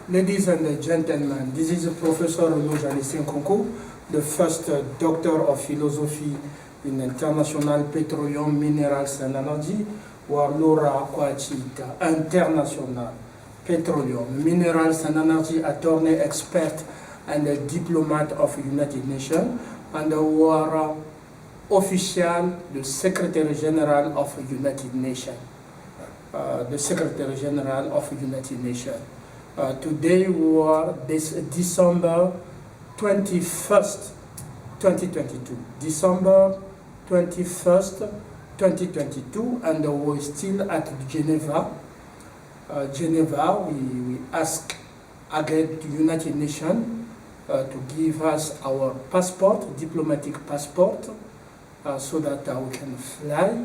Ladies and gentlemen, this is Professor Nkounkou, the first Doctor of Philosophy in International Petroleum, Minerals and Energy, Warlora Kwachita, International Petroleum, Minerals and Energy Attorney Expert and a Diplomat of United Nations, and War Official, the Secretary General of United Nations. The Secretary General of United Nations. Today we are December 21st, 2022. December 21st, 2022, and we're still at Geneva. We ask again the United Nations to give us our passport, diplomatic passport, so that we can fly.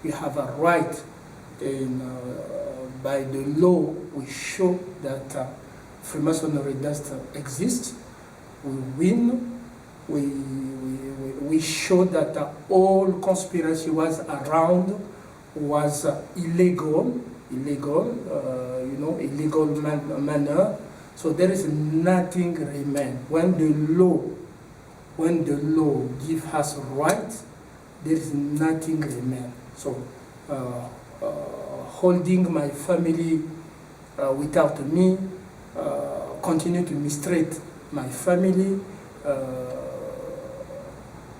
We have a right. By the law, we show that Freemasonry does exist. We win. We show that all conspiracy was around was illegal manner. So there is nothing remain. When the law gives us rights, there is nothing remain. So. Holding my family without me, continue to mistreat my family,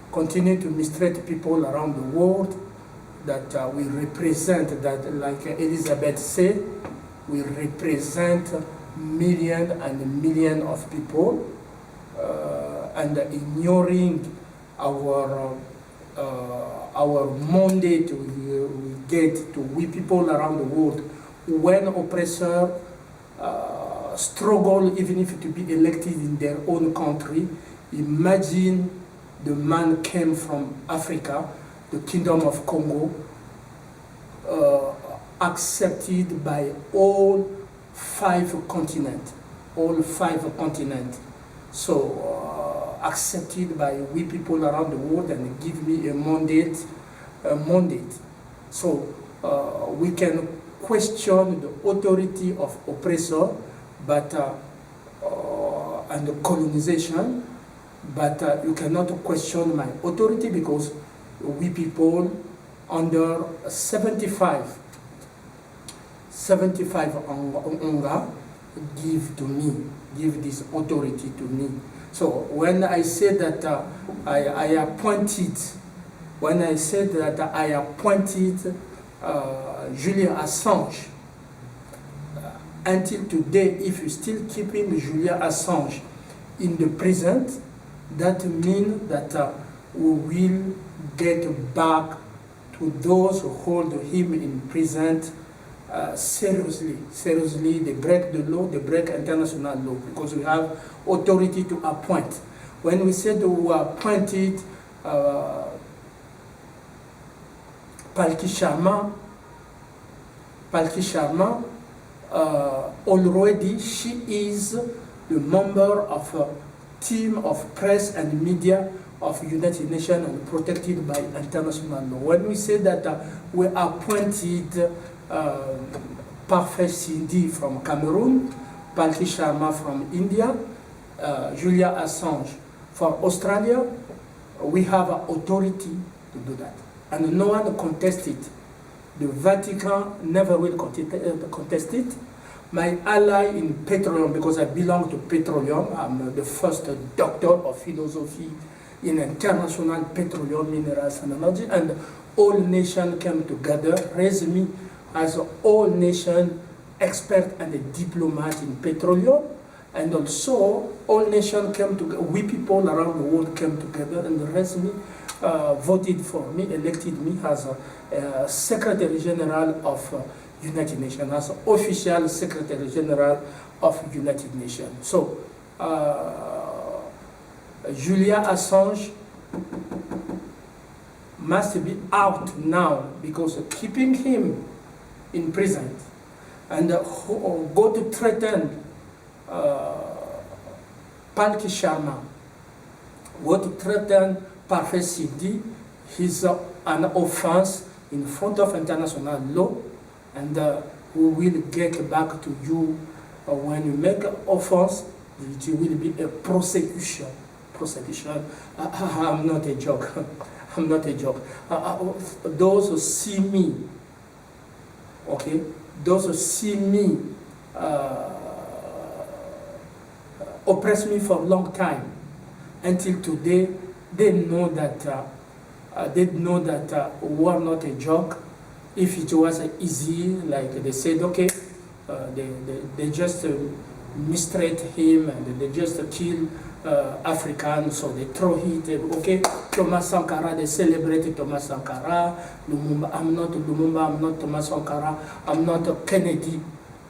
continue to mistreat people around the world that we represent, that like Elizabeth said, we represent millions and millions of people, and ignoring our mandate we get to we people around the world. When oppressors struggle even if to be elected in their own country, imagine the man came from Africa, the Kingdom of Congo, accepted by all five continents. So accepted by we people around the world and give me a mandate. So we can question the authority of oppressor, but and the colonization, but you cannot question my authority because we people under 75 UNGA give this authority to me. So when I said that I appointed Julian Assange, until today, if you're still keeping Julian Assange in the prison, that means that we will get back to those who hold him in prison seriously. They break the law, they break international law, because we have authority to appoint. When we said we appointed Palki Sharma, already she is the member of a team of press and media of United Nations and protected by international law. When we say that we appointed Parfait Cindy from Cameroon, Palki Sharma from India, Julia Assange from Australia, we have authority to do that. And no one contested. The Vatican never will contest it. My ally in petroleum, because I belong to petroleum, I'm the first doctor of philosophy in international petroleum, minerals and energy, and all nations came together, raised me as all nation expert and a diplomat in petroleum, and also all nations came together, we people around the world came together and raised me, voted for me, elected me as a Secretary General of United Nations, as official Secretary General of United Nations. So, Julian Assange must be out now, because keeping him in prison and go to threaten Palki Sharma, go to threaten Parfait Cindy, is an offense in front of international law, and we will get back to you when you make an offense, it will be a prosecution. I'm not a joke. I'm not a joke. Those who see me, okay, those who see me oppress me for a long time until today, they know that we are not a joke. If it was easy, like they said, okay, they just mistreat him and they just kill Africans, so they throw it. Okay, Thomas Sankara, they celebrate Thomas Sankara. Lumumba, I'm not Lumumba, I'm not Thomas Sankara, I'm not Kennedy.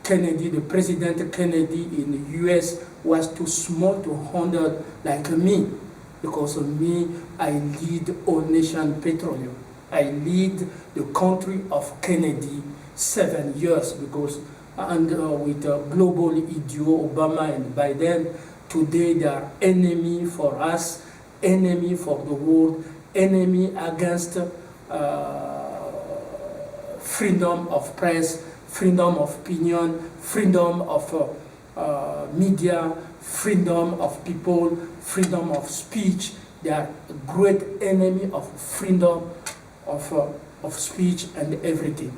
Kennedy, the President Kennedy in the US was too small to handle like me, because of me, I lead All Nation Petroleum. I lead the country of Kennedy 7 years, because with global idiot Obama and Biden, today they are enemy for us, enemy for the world, enemy against freedom of press, freedom of opinion, freedom of media, freedom of people, freedom of speech. They are a great enemy of freedom of speech and everything.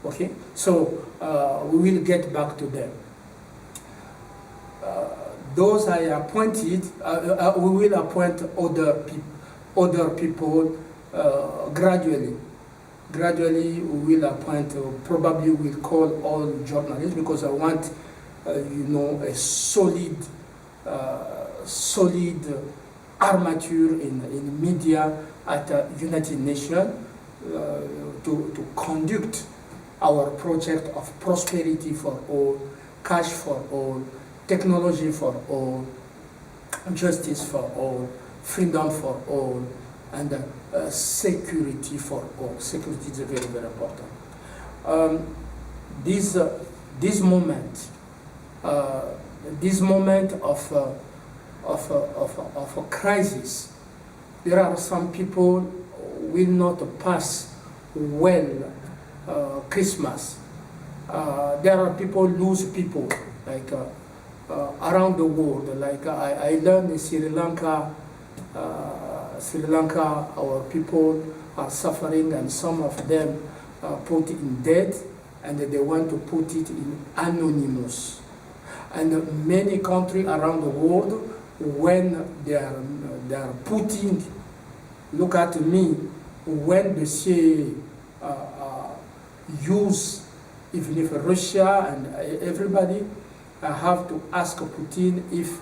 Okay, so we will get back to them. Those I appointed, we will appoint other people gradually. Gradually, we will appoint, probably we'll call all journalists, because I want, a solid armature in media at United Nations to conduct our project of prosperity for all, cash for all, technology for all, justice for all, freedom for all, and security for all. Security is very, very important. This moment of a crisis, there are some people will not pass well Christmas. There are people lose people, like around the world. Like I learned in Sri Lanka, our people are suffering, and some of them put in debt, and they want to put it in anonymous. And many countries around the world, when they are putting, look at me, when the CIA use, even if Russia and everybody, I have to ask Putin if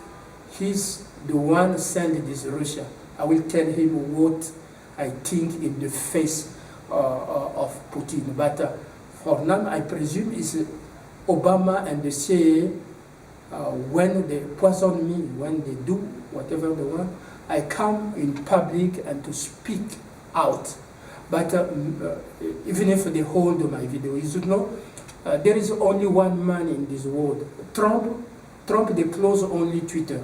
he's the one sending this Russia. I will tell him what I think in the face of Putin. But for now, I presume it's Obama and the CIA. When they poison me, when they do whatever they want, I come in public and to speak out. But even if they hold my video, you should know, there is only one man in this world. Trump, they close only Twitter.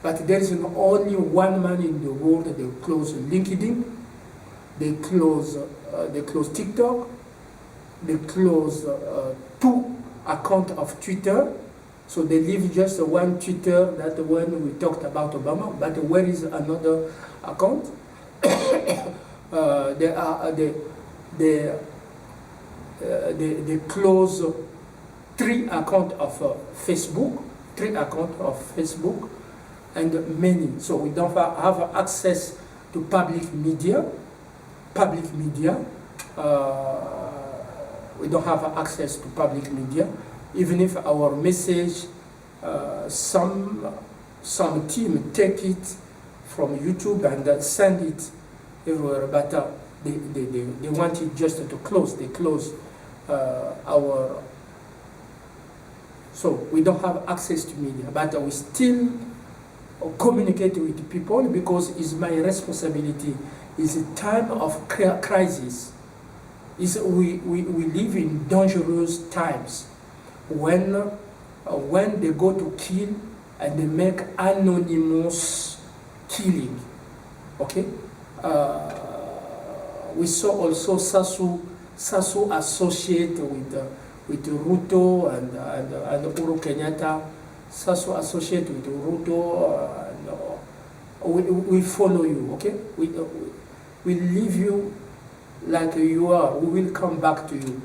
But there is only one man in the world. They close LinkedIn, they close TikTok, they close 2 accounts of Twitter. So they leave just one Twitter, that one we talked about Obama. But where is another account? They close 3 accounts of Facebook, and many. So we don't have access to public media. We don't have access to public media. Even if our message, some team take it from YouTube and send it everywhere, but they want it just to close. They close our. So we don't have access to media, but we still communicate with people, because it's my responsibility. It's a time of crisis. We live in dangerous times. When they go to kill and they make anonymous killing, okay? We saw also Sasu associate with Ruto and Uhuru Kenyatta, Sasso associate with Ruto, we follow you, okay? We leave you like you are. We will come back to you.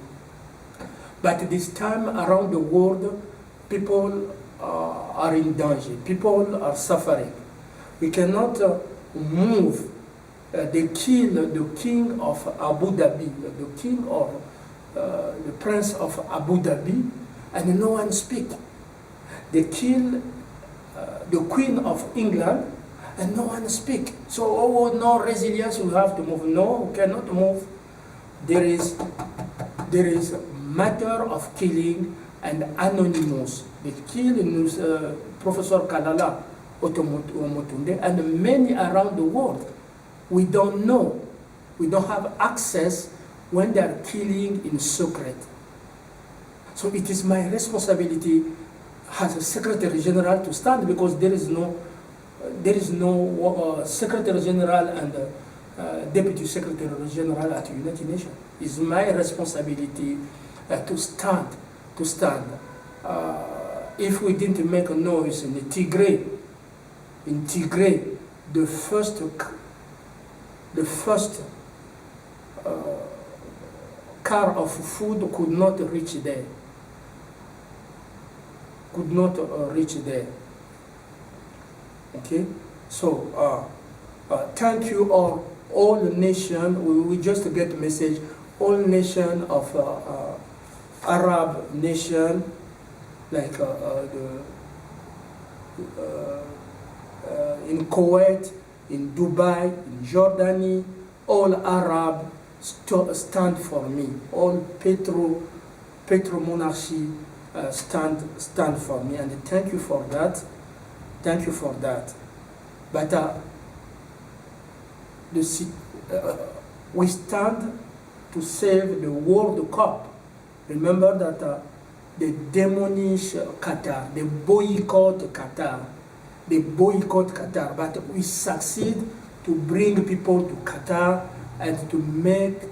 But this time around the world, people are in danger. People are suffering. We cannot move. They kill the king of Abu Dhabi, the king of the prince of Abu Dhabi, and no one speak. They kill the queen of England, and no one speak. So, oh, no resilience, we have to move. No, we cannot move. There is matter of killing and anonymous. They kill Professor Kalala Otomotunde and many around the world. We don't know. We don't have access when they are killing in secret. So it is my responsibility as a Secretary General to stand, because there is no Secretary General and Deputy Secretary General at the United Nations. It's my responsibility to stand. If we didn't make a noise in Tigray, the first car of food could not reach there. Okay, so thank you all nations. We just get a message. All nations of Arab nation, like in Kuwait, in Dubai, in Jordani, all Arab stand for me. All petro monarchy stand for me, and thank you for that. Thank you for that. But we stand to save the World Cup. Remember that they demolish Qatar, they boycott Qatar. But we succeed to bring people to Qatar and to make,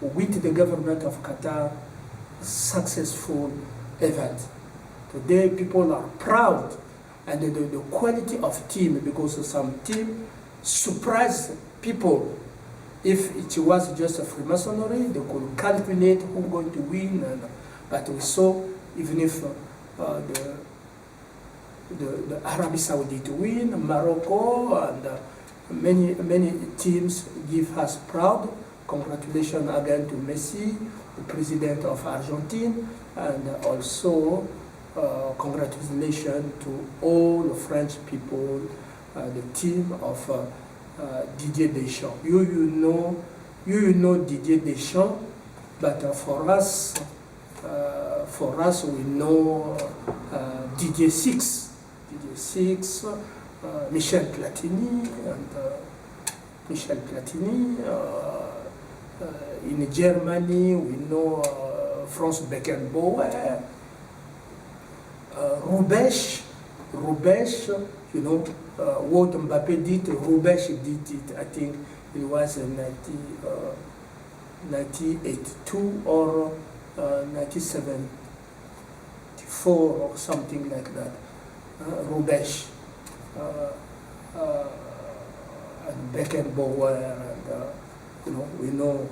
with the government of Qatar, a successful event. Today people are proud, and the quality of team, because some team surprise people. If it was just a Freemasonry, they could calculate who's going to win. But we saw, even if the Arabia Saudite win, Morocco, and many teams give us proud. Congratulations again to Messi, the president of Argentina, and also congratulations to all the French people, the team of Didier Deschamps. You know Didier Deschamps, but for us we know Didier Six, Michel Platini, in Germany we know Franz Beckenbauer, Rubesch, you know, what Mbappé did, Rubesch did it. I think it was in 1982 or 1974 or something like that. Rubesch and Beckenbauer, and you know, we know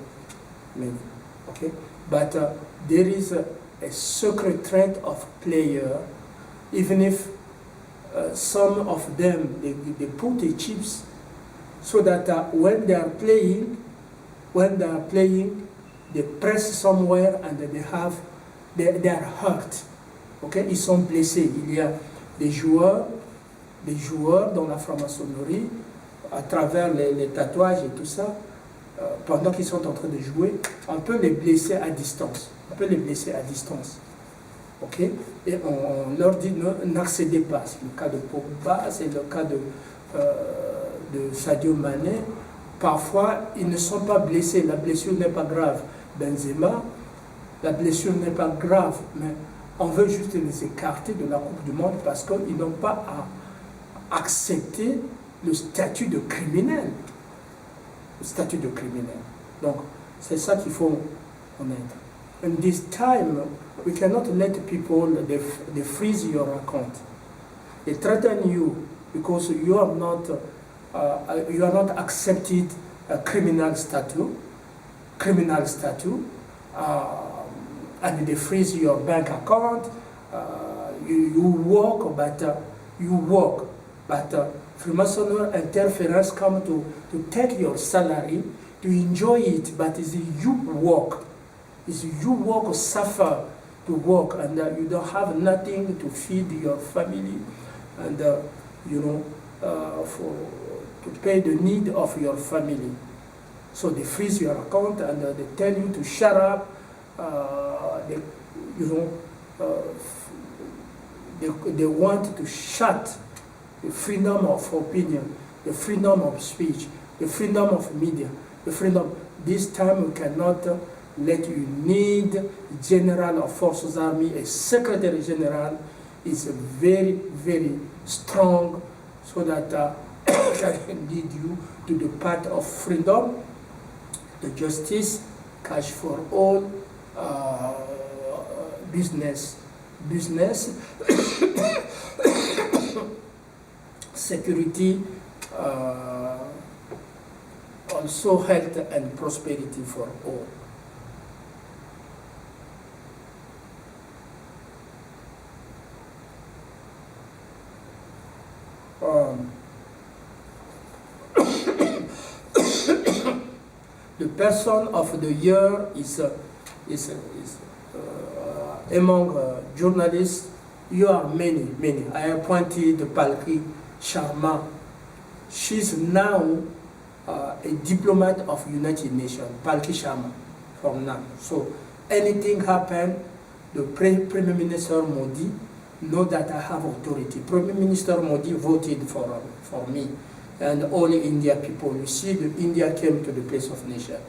many. Okay, but there is a secret trend of player, even if some of them they put the chips so that when they are playing, they press somewhere and they are hurt. Okay, ils sont blessés. Il y a des joueurs dans la franc-maçonnerie, à travers les tatouages et tout ça, pendant qu'ils sont en train de jouer, on peut les blesser à distance. Ok? Et on leur dit n'accédez pas. C'est le cas de Pogba, c'est le cas de Sadio Mané. Parfois, ils ne sont pas blessés. La blessure n'est pas grave. Benzema, la blessure n'est pas grave, mais on veut juste les écarter de la Coupe du Monde parce qu'ils n'ont pas à accepter le statut de criminel. Donc, c'est ça qu'il faut connaître. in this time, we cannot let people, they freeze your account. They threaten you because you are not accepted criminal status, and they freeze your bank account. You work, but Freemasonry interference come to take your salary, to enjoy it, but it's you work. It's you work, suffer to work, and you don't have nothing to feed your family, and to pay the need of your family. So they freeze your account and they tell you to shut up. They want to shut the freedom of opinion, the freedom of speech, the freedom of media, the freedom. This time we cannot let you need general of forces army, a secretary general is very, very strong, so that can lead you to the path of freedom, the justice, cash for all, business, security, also health and prosperity for all. The person of the year is among journalists. You are many. I appointed Palki Sharma. She's now a diplomat of United Nations, Palki Sharma, from now. So anything happen, the Prime Minister Modi know that I have authority. Prime Minister Modi voted for me and all India people. You see, India came to the place of nation.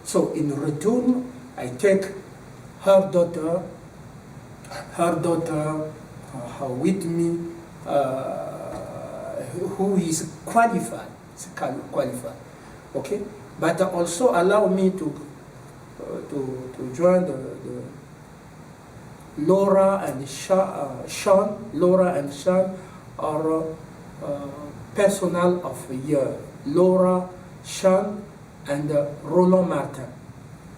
So in return, I take her daughter with me, who is qualified, okay? But also allow me to join the Laura and Sean. Laura and Sean are personal of the year. Laura, Sean, and Roland Martin.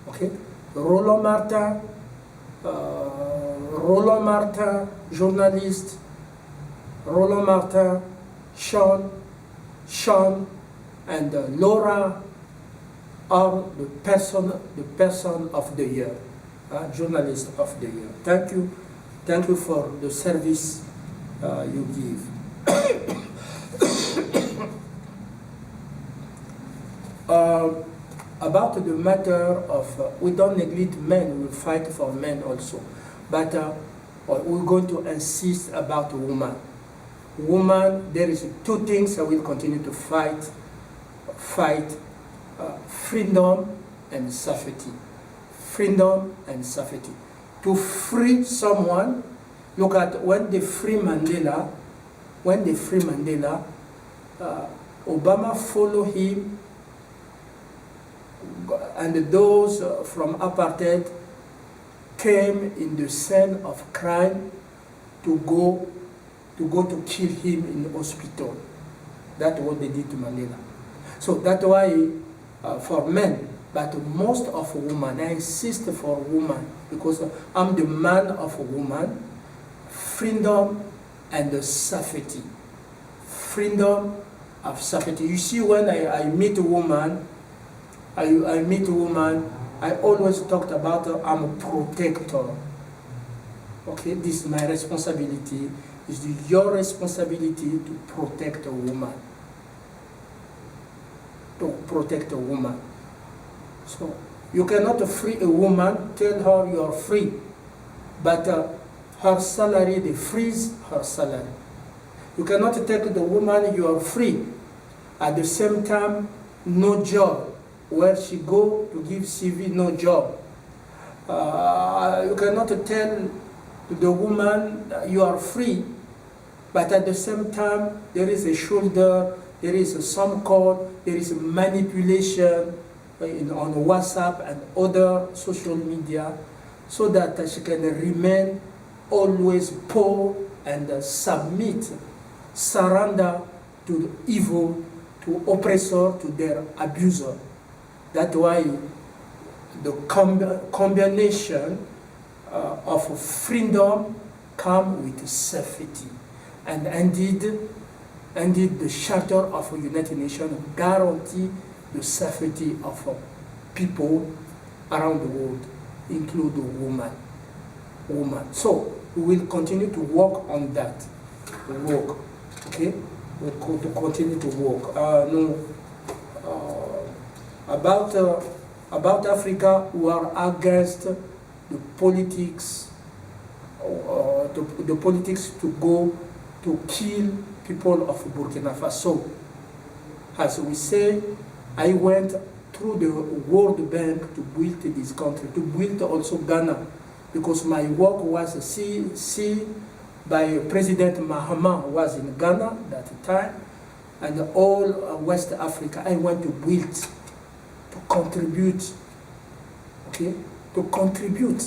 Okay, Roland Martin, journalist. Roland Martin, Sean, and Laura are the person of the year, journalist of the year. Thank you for the service you give. About the matter of, we don't neglect men, we fight for men also, but we're going to insist about women. Woman, there is two things I will continue to fight, freedom and safety. Freedom and safety. To free someone, look at when they free Mandela, Obama follow him, and those from apartheid came in the scene of crime to go to kill him in the hospital. That's what they did to Mandela. So that's why for men, but most of women, I insist for women because I'm the man of a woman, freedom and safety. Freedom of safety. You see, when I meet a woman, I always talked about I'm a protector. Okay, this is my responsibility. It's your responsibility to protect a woman. So you cannot free a woman, tell her you are free, but her salary, they freeze her salary. You cannot tell the woman you are free, at the same time no job. Where she go to give CV, no job. You cannot tell the woman you are free, but at the same time there is a shoulder, there is some call, there is manipulation on WhatsApp and other social media. so that she can remain always poor and surrender to the evil, to oppressor, to their abuser. That's why the combination of freedom come with safety. And indeed the Charter of the United Nations guarantee the safety of people around the world, including women. So we will continue to work on that. Okay? We'll continue to work. About Africa, we are against the politics, the politics to go to kill people of Burkina Faso. As we say, I went through the World Bank to build this country, to build also Ghana, because my work was seen by President Mahama, was in Ghana at the time, and all West Africa. I went to build, to contribute, okay, to contribute.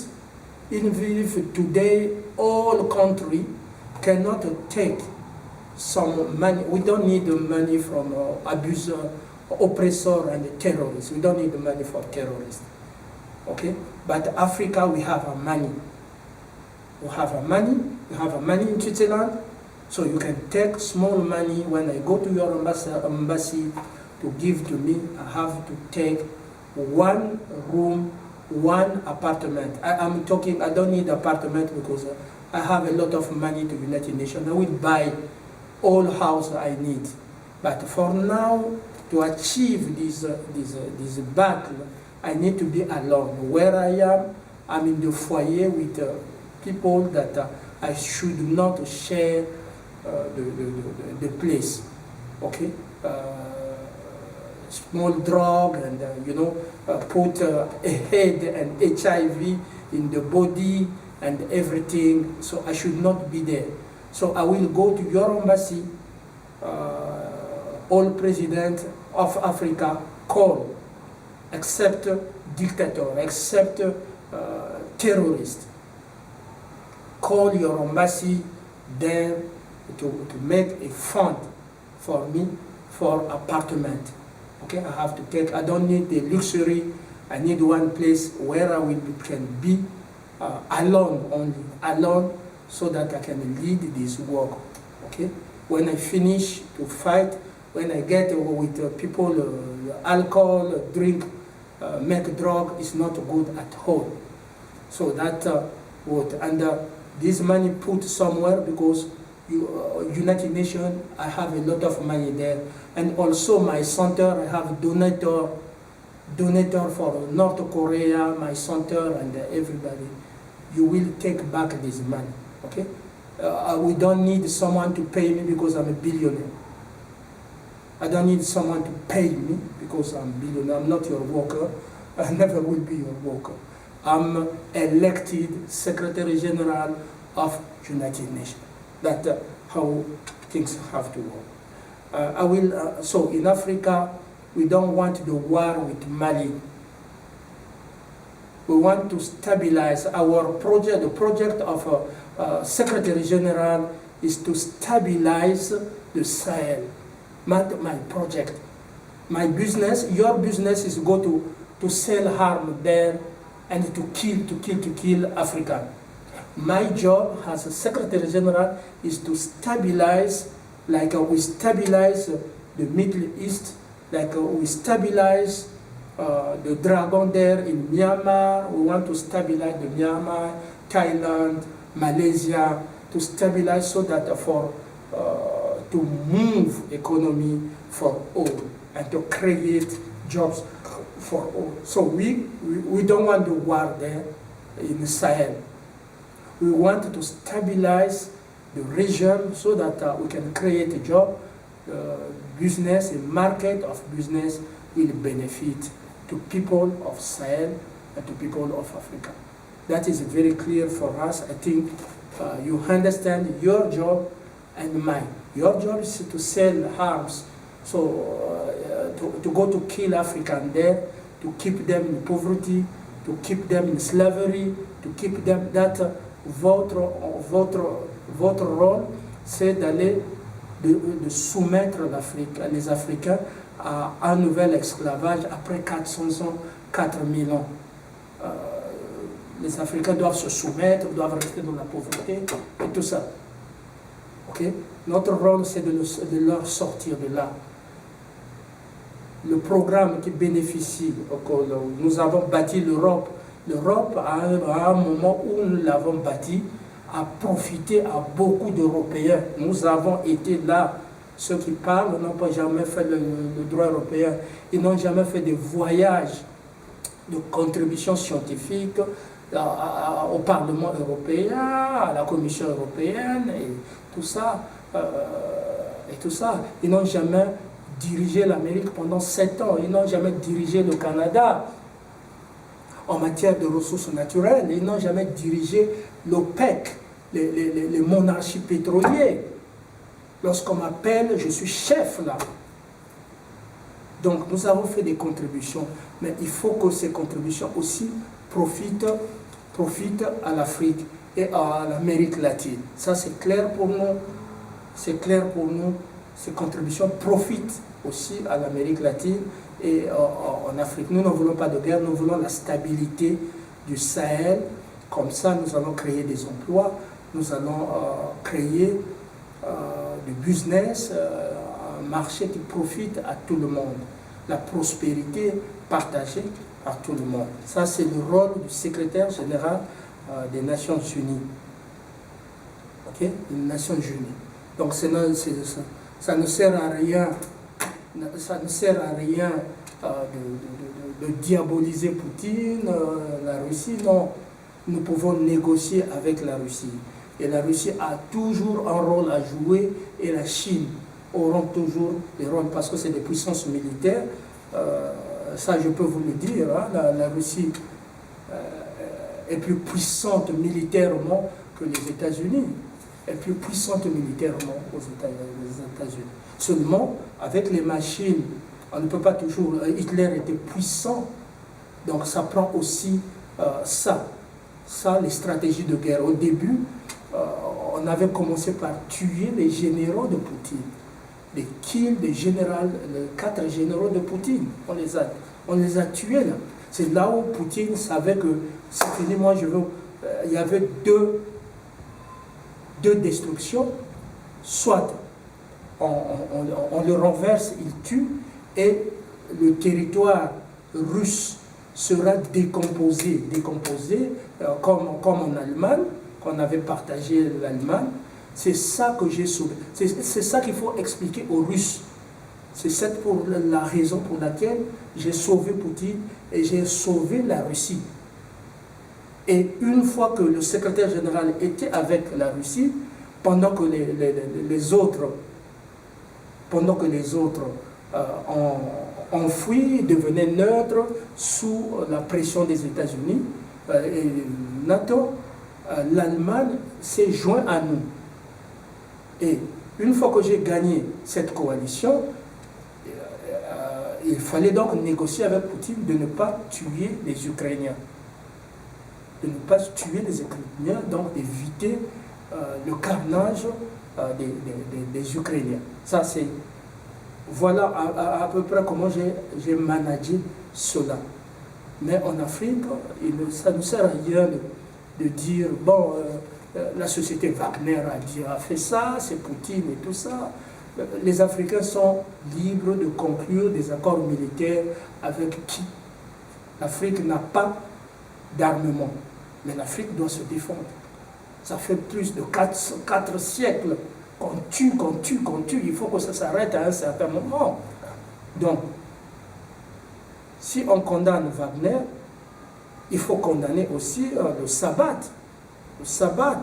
Even if today all country cannot take some money, we don't need the money from abuser, oppressor, and terrorists. We don't need the money for terrorists, okay? But Africa, we have money. We have money in Switzerland, so you can take small money. When I go to your embassy to give to me, I have to take 1 room, 1 apartment. I'm talking, I don't need apartment because I have a lot of money to United Nations. I will buy all house I need. But for now, to achieve this battle, I need to be alone. Where I am, I'm in the foyer with people that I should not share the place, okay? Small drug and put head and HIV in the body and everything, so I should not be there. So I will go to your embassy, all president of Africa call, except dictator, except terrorist. Call your embassy there to make a fund for me for apartment. Okay, I have to take, I don't need the luxury, I need one place where I can be alone only, alone, so that I can lead this work. Okay, when I finish to fight, when I get with people, alcohol, drink, make drug, is not good at all. So that what, and this money put somewhere, because United Nations, I have a lot of money there, and also my center, I have donator for North Korea, my center, and everybody. You will take back this money, okay? We don't need someone to pay me because I'm a billionaire. I don't need someone to pay me because I'm a billionaire. I'm not your worker. I never will be your worker. I'm elected Secretary General of United Nations. That's how things have to work. So in Africa, we don't want the war with Mali. We want to stabilize our project. The project of Secretary General is to stabilize the Sahel. My project, my business, your business is go to sell harm there and to kill Africa. My job as a Secretary General is to stabilize, like we stabilize the Middle East, like we stabilize the dragon there in Myanmar. We want to stabilize the Myanmar, Thailand, Malaysia, to stabilize so that to move economy for all and to create jobs for all. So we don't want the war there in the Sahel. We want to stabilize the region so that we can create a job, business, a market of business will benefit to people of Sahel and to people of Africa. That is very clear for us. I think you understand your job and mine. Your job is to sell arms, so to go to kill African there, to keep them in poverty, to keep them in slavery, to keep them, that votre rôle, c'est d'aller de soumettre les Africains à un nouvel esclavage après 400 ans, 4000 ans. Les Africains doivent se soumettre, doivent rester dans la pauvreté et tout ça. Okay? Notre rôle, c'est de leur sortir de là. Le programme qui bénéficie, nous avons bâti l'Europe. L'Europe, à un moment où nous l'avons bâti, a profité à beaucoup d'Européens. Nous avons été là. Ceux qui parlent n'ont pas jamais fait le droit européen. Ils n'ont jamais fait de voyages de contribution scientifique au Parlement européen, à la Commission européenne et tout ça. Ils n'ont jamais dirigé l'Amérique pendant 7 ans. Ils n'ont jamais dirigé le Canada en matière de ressources naturelles. Ils n'ont jamais dirigé l'OPEC, les monarchies pétrolières. Lorsqu'on m'appelle, je suis chef là. Donc nous avons fait des contributions, mais il faut que ces contributions aussi profitent à l'Afrique et à l'Amérique latine. Ça c'est clair pour nous. C'est clair pour nous. Ces contributions profitent aussi à l'Amérique latine et en Afrique. Nous ne voulons pas de guerre, nous voulons la stabilité du Sahel. Comme ça, nous allons créer des emplois, nous allons créer du business, un marché qui profite à tout le monde. La prospérité partagée par tout le monde. Ça, c'est le rôle du secrétaire général des Nations Unies. Ok? Les Nations Unies. Donc, ça ne sert à rien. Ça ne sert à rien de diaboliser Poutine, la Russie. Non, nous pouvons négocier avec la Russie. Et la Russie a toujours un rôle à jouer et la Chine auront toujours des rôles parce que c'est des puissances militaires. Ça, je peux vous le dire. Hein, la Russie est plus puissante militairement que les États-Unis. Est plus puissante militairement aux États-Unis. Seulement, avec les machines, on ne peut pas toujours... Hitler était puissant, donc ça prend aussi ça, les stratégies de guerre. Au début, on avait commencé par tuer les généraux de Poutine. Les kills des généraux, les 4 généraux de Poutine, on les a tués là. C'est là où Poutine savait que c'est fini, moi je veux... il y avait deux destructions, soit on le renverse, il tue, et le territoire russe sera décomposé comme en Allemagne, qu'on avait partagé l'Allemagne. C'est ça que j'ai sauvé. C'est ça qu'il faut expliquer aux Russes. C'est la raison pour laquelle j'ai sauvé Poutine et j'ai sauvé la Russie. Et une fois que le secrétaire général était avec la Russie, pendant que les autres ont fui, devenaient neutres sous la pression des États-Unis et NATO, l'Allemagne s'est jointe à nous. Et une fois que j'ai gagné cette coalition, il fallait donc négocier avec Poutine de ne pas tuer les Ukrainiens. De ne pas tuer les Ukrainiens, donc d'éviter le carnage des Ukrainiens. Ça, c'est... Voilà à peu près comment j'ai managé cela. Mais en Afrique, ça ne sert à rien de dire, bon, la société Wagner a fait ça, c'est Poutine et tout ça. Les Africains sont libres de conclure des accords militaires avec qui? L'Afrique n'a pas d'armement, mais l'Afrique doit se défendre. Ça fait plus de 4 siècles qu'on tue, il faut que ça s'arrête à un certain moment. Donc, si on condamne Wagner, il faut condamner aussi le sabbat. Le sabbat,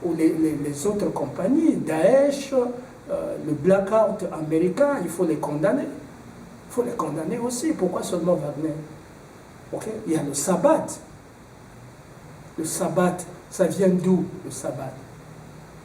ou les autres compagnies, Daesh, le blackout américain, il faut les condamner. Il faut les condamner aussi. Pourquoi seulement Wagner? Okay? Il y a le sabbat. Le sabbat, ça vient d'où le sabbat?